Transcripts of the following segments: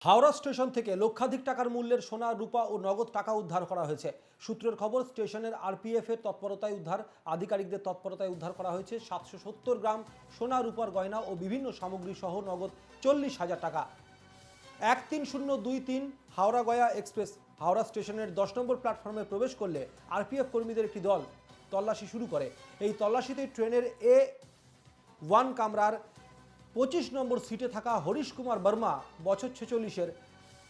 Howrah station থেকে লক্ষাধিক টাকার মূল্যের সোনা রূপা ও নগদ টাকা উদ্ধার করা হয়েছে। সূত্রের খবর, স্টেশনের আরপিএফ এর তৎপরতায় উদ্ধার, আধিকারিকদের তৎপরতায় উদ্ধার করা হয়েছে 770 গ্রাম সোনা রূপার গয়না ও বিভিন্ন সামগ্রী সহ নগদ 40,000 টাকা। 13023 হাওড়া গয়া এক্সপ্রেস হাওড়া স্টেশনের 10 নম্বর প্ল্যাটফর্মে প্রবেশ করলে আরপিএফ কর্মীদের একটি দল তল্লাশি শুরু করে। এই তল্লাশিতে ট্রেনের A1 কামরার 25 নম্বর সিটে থাকা হরিশ কুমার বর্মা, বছর 46-এর,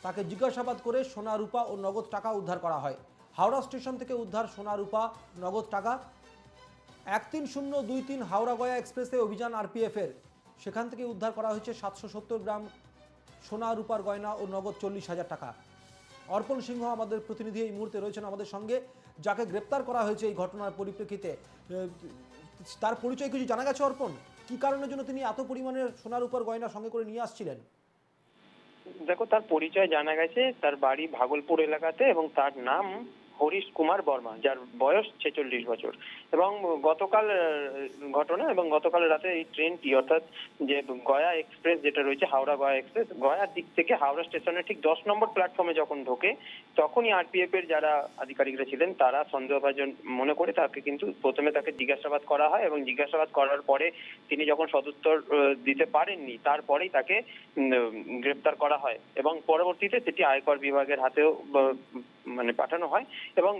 তাকে জিজ্ঞাসাবাদ করে সোনা রূপা ও নগদ টাকা উদ্ধার করা হয়। হাওড়া স্টেশন থেকে উদ্ধার সোনা রূপা নগদ টাকা। 13023 হাওড়া গয়া এক্সপ্রেসে অভিযান আরপিএফের, সেখান থেকে উদ্ধার করা হয়েছে 770 গ্রাম সোনা রূপার গয়না ও নগদ 40,000 টাকা। অর্পণ সিংহ আমাদের প্রতিনিধি এই মুহূর্তে রয়েছেন আমাদের সঙ্গে, যাকে গ্রেপ্তার করা হয়েছে এই ঘটনার পরিপ্রেক্ষিতে। তার পরিচয় কিছু জানা গেছে অর্পণ? কি কারণের জন্য তিনি এত পরিমাণের সোনার উপর গয়না সঙ্গে করে নিয়ে আসছিলেন? দেখো, তার পরিচয় জানা গেছে, তার বাড়ি ভাগলপুর এলাকাতে এবং তার নাম হরিশ কুমার বর্মা, যার বয়স 46 বছর। এবং গতকাল ঘটনা এবং গতকাল রাতে এই ট্রেনটি, অর্থাৎ যে গয়া এক্সপ্রেস যেটা রয়েছে, হাওড়া গয়া এক্সপ্রেস, গয়ার দিক থেকে হাওড়া স্টেশনের ঠিক 10 নম্বর প্ল্যাটফর্মে যখন ঢোকে, তখনই আরপিএফ এর যারা আধিকারিকরা ছিলেন তারা সন্দেহভাজন মনে করে তাকে কিন্তু প্রথমে তাকে জিজ্ঞাসাবাদ করা হয় এবং জিজ্ঞাসাবাদ করার পরে তিনি যখন সদুত্তর দিতে পারেননি, তারপরেই তাকে গ্রেপ্তার করা হয় এবং পরবর্তীতে সেটি আয়কর বিভাগের হাতেও পাঠানো হয়। এবং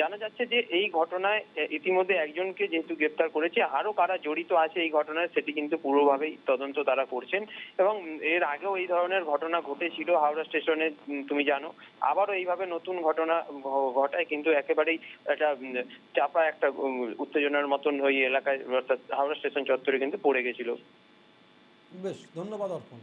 জানা যাচ্ছে যে এই ঘটনায় ইতিমধ্যে একজনকে যেহেতু গ্রেপ্তার করেছে, আরো কারা জড়িত আছে এই ঘটনায় সেটি কিন্তু পুরোভাবেই তদন্ত তারা করছেন। এবং এর আগেও এই ধরনের ঘটনা ঘটেছিল হাওড়া স্টেশনে, তুমি জানো। আবারও এইভাবে নতুন ঘটনা ঘটায় কিন্তু একেবারেই একটা চাপা একটা উত্তেজনার মতন ওই এলাকায়, অর্থাৎ হাওড়া স্টেশন চত্বরে কিন্তু পড়ে গেছিল। বেশ, ধন্যবাদ অর্পণ।